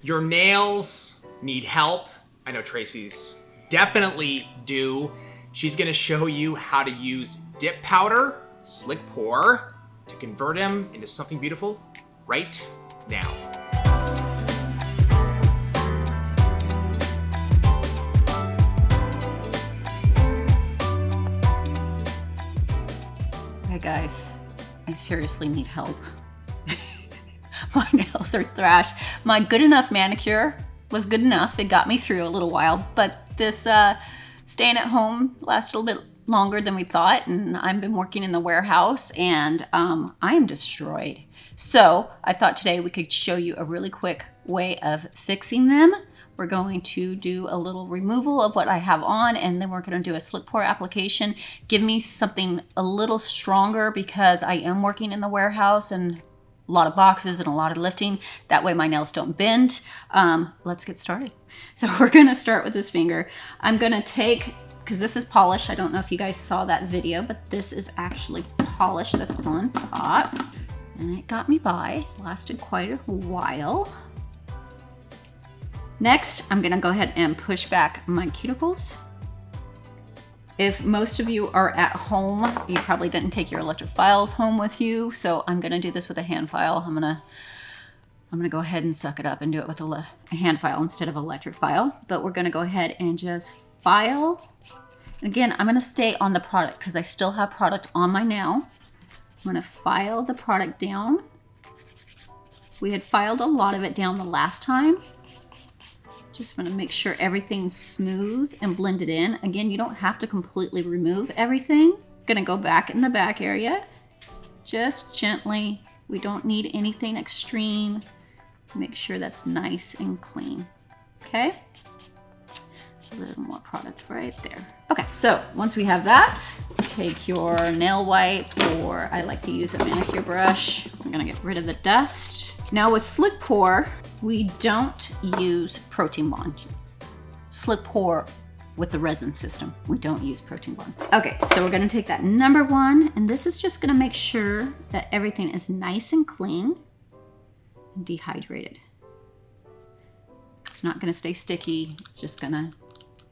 Your nails need help. I know Tracey's definitely do. She's gonna show you how to use dip powder, SlickPour, to convert them into something beautiful right now. Okay guys, I seriously need help. My nails are thrashed. My good enough manicure was good enough. It got me through a little while, but this staying at home lasted a little bit longer than we thought, and I've been working in the warehouse and I am destroyed. So I thought today we could show you a really quick way of fixing them. We're going to do a little removal of what I have on, and then we're going to do a SlickPour application. Give me something a little stronger because I am working in the warehouse and a lot of boxes and a lot of lifting. That way my nails don't bend. Let's get started. So we're going to start with this finger. I'm going to take, because this is polish. I don't know if you guys saw that video, but this is actually polish that's on top. And it got me by. Lasted quite a while. Next, I'm gonna go ahead and push back my cuticles. If most of you are at home, you probably didn't take your electric files home with you, so I'm gonna do this with a hand file. I'm gonna go ahead and suck it up and do it with a hand file instead of electric file. But we're gonna go ahead and just file. And again, I'm gonna stay on the product because I still have product on my nail. I'm gonna file the product down. We had filed a lot of it down the last time. Just want to make sure everything's smooth and blended in. Again, you don't have to completely remove everything. Gonna go back in the back area, just gently. We don't need anything extreme. Make sure that's nice and clean, okay? A little more product right there. Okay, so once we have that, take your nail wipe, or I like to use a manicure brush. We're gonna get rid of the dust. Now with SlickPour, we don't use protein bond. SlickPour with the resin system, we don't use protein bond. Okay, so we're gonna take that number 1, and this is just gonna make sure that everything is nice and clean and dehydrated. It's not gonna stay sticky, it's just gonna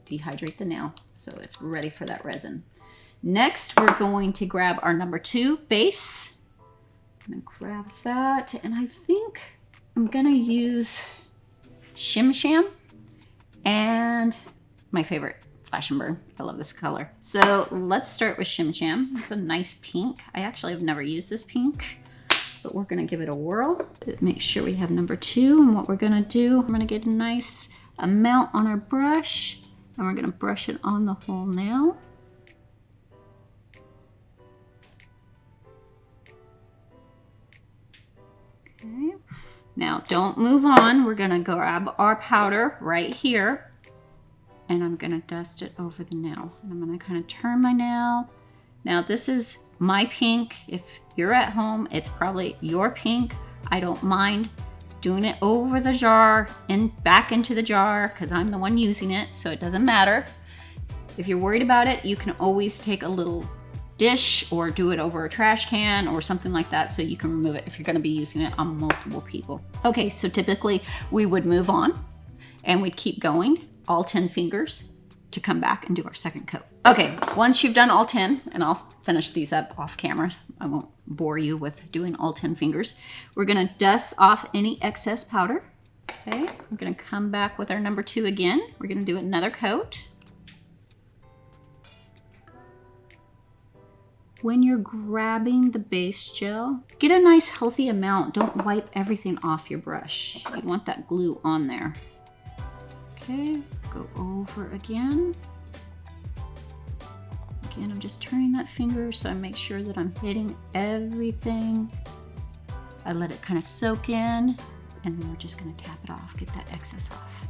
dehydrate the nail so it's ready for that resin. Next, we're going to grab our number 2 base. I'm gonna grab that, and I think I'm gonna use Sham and my favorite, Flash and Burn. I love this color. So let's start with Sham. It's a nice pink. I actually have never used this pink, but we're gonna give it a whirl. Make sure we have number 2, and what we're gonna do, I'm gonna get a nice amount on our brush, and we're gonna brush it on the whole nail. Okay. Now don't move on. We're gonna grab our powder right here, and I'm gonna dust it over the nail. And I'm gonna kind of turn my nail. Now this is my pink. If you're at home, it's probably your pink. I don't mind doing it over the jar and back into the jar because I'm the one using it, so it doesn't matter. If you're worried about it, you can always take a little dish or do it over a trash can or something like that so you can remove it if you're going to be using it on multiple people. Okay, so typically we would move on and we'd keep going, all 10 fingers, to come back and do our second coat. Okay, once you've done all 10, and I'll finish these up off camera, I won't bore you with doing all 10 fingers. We're going to dust off any excess powder. Okay, we're going to come back with our number 2 again. We're going to do another coat. When you're grabbing the base gel, get a nice healthy amount. Don't wipe everything off your brush. You want that glue on there. Okay, go over again. Again, I'm just turning that finger so I make sure that I'm hitting everything. I let it kind of soak in, and then we're just gonna tap it off, get that excess off.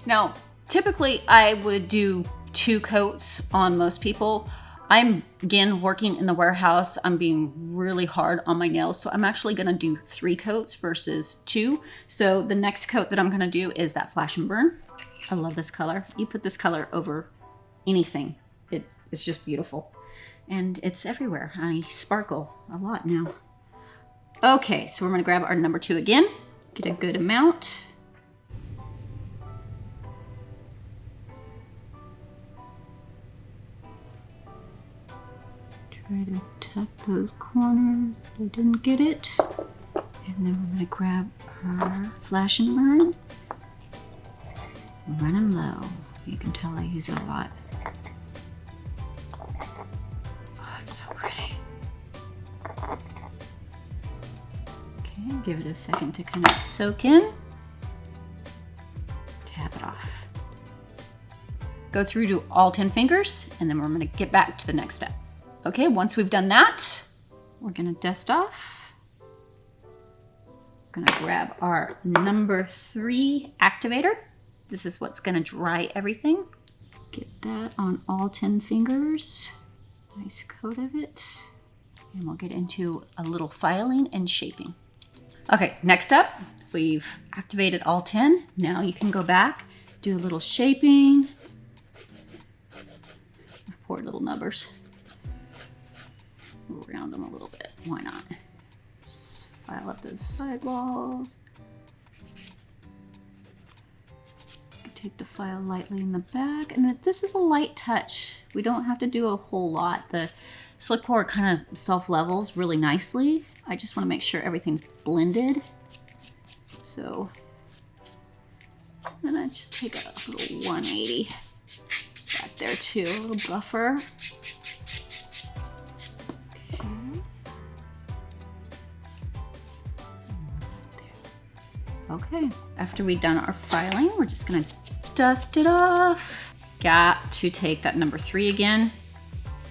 Now, typically I would do 2 coats on most people. I'm, again, working in the warehouse. I'm being really hard on my nails, so I'm actually gonna do 3 coats versus 2. So the next coat that I'm gonna do is that Flash and Burn. I love this color. You put this color over anything, it's just beautiful. And it's everywhere. I sparkle a lot now. Okay, so we're gonna grab our number 2 again, get a good amount. Try to tuck those corners. I didn't get it. And then we're gonna grab our flash and burn. Run them low. You can tell I use it a lot. Oh, it's so pretty. Okay, give it a second to kind of soak in. Tap it off. Go through to all 10 fingers, and then we're gonna get back to the next step. Okay, once we've done that, we're gonna dust off. We're gonna grab our number 3 activator. This is what's gonna dry everything. Get that on all 10 fingers. Nice coat of it. And we'll get into a little filing and shaping. Okay, next up, we've activated all 10. Now you can go back, do a little shaping. Poor little nubbers. We'll round them a little bit. Why not? Just file up those side walls. Take the file lightly in the back, and this is a light touch. We don't have to do a whole lot. The SlickPour kind of self-levels really nicely. I just want to make sure everything's blended. So then I just take a little 180 back there too, a little buffer. Okay, after we've done our filing, we're just gonna dust it off. Got to take that number 3 again,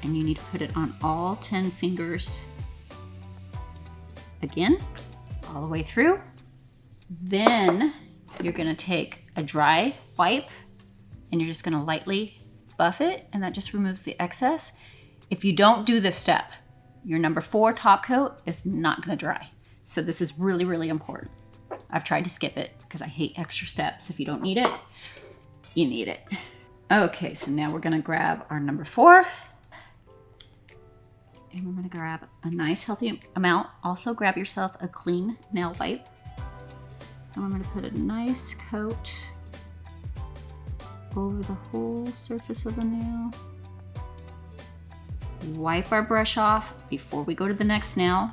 and you need to put it on all 10 fingers again, all the way through. Then you're gonna take a dry wipe, and you're just gonna lightly buff it, and that just removes the excess. If you don't do this step, your number 4 top coat is not gonna dry. So this is really, really important. I've tried to skip it because I hate extra steps. If you don't need it, you need it. Okay, so now we're gonna grab our number 4. And we're gonna grab a nice healthy amount. Also grab yourself a clean nail wipe. And I'm gonna put a nice coat over the whole surface of the nail. Wipe our brush off before we go to the next nail.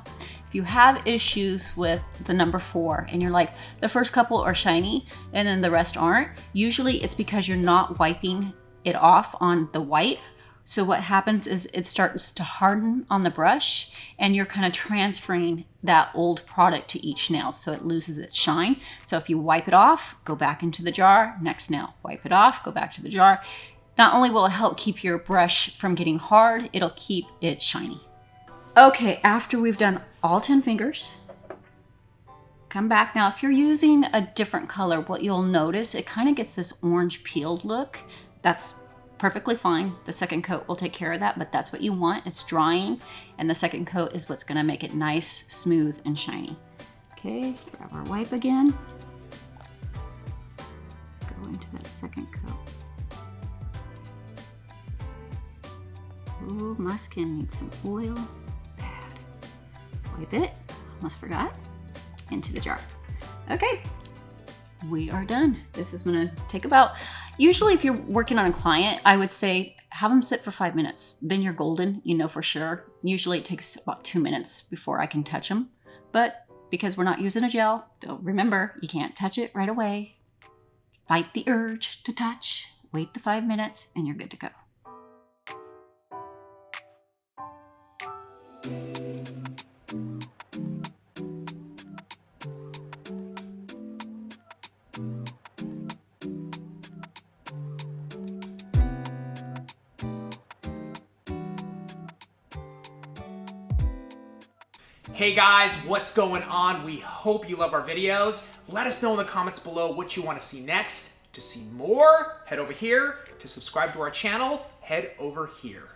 If you have issues with the number 4 and you're like, the first couple are shiny and then the rest aren't, usually it's because you're not wiping it off on the wipe. So what happens is it starts to harden on the brush, and you're kind of transferring that old product to each nail, so it loses its shine. So if you wipe it off, go back into the jar, next nail, wipe it off, go back to the jar. Not only will it help keep your brush from getting hard, it'll keep it shiny. Okay, after we've done all 10 fingers, come back. Now, if you're using a different color, what you'll notice, it kind of gets this orange peeled look. That's perfectly fine. The second coat will take care of that, but that's what you want. It's drying, and the second coat is what's gonna make it nice, smooth, and shiny. Okay, grab our wipe again. Go into that second coat. Oh, my skin needs some oil. Bad. Wipe it, almost forgot, into the jar. Okay, we are done. This is gonna take about, usually if you're working on a client, I would say have them sit for 5 minutes. Then you're golden, you know for sure. Usually it takes about 2 minutes before I can touch them. But because we're not using a gel, remember, you can't touch it right away. Fight the urge to touch, wait the 5 minutes, and you're good to go. Hey guys, what's going on? We hope you love our videos. Let us know in the comments below what you want to see next. To see more, head over here. To subscribe to our channel, head over here.